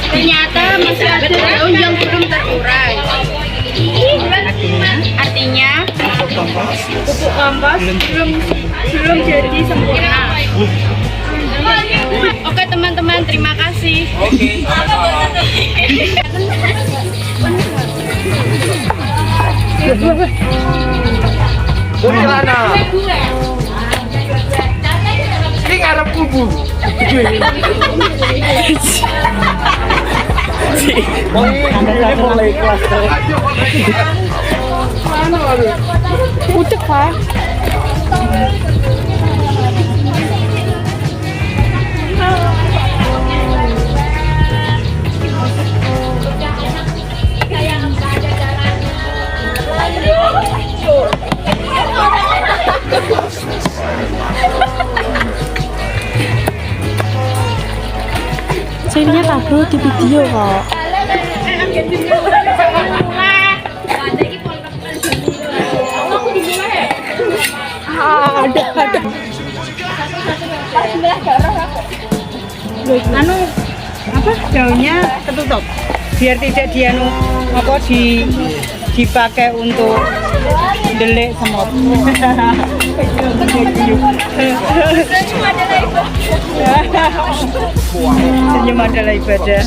Ternyata masih ada daun yang belum terurai. Artinya pupuk kompos belum jadi sempurna. Oke teman-teman, terima kasih. Bagaimana? Ini ngarep kubu. Ini mulai kelas. Ucek Pak. Saya lihat upload di video kok. Ada. Anu apa daunnya ketutup biar tidak dipakai untuk delik semut. Senyum adalah ibadah.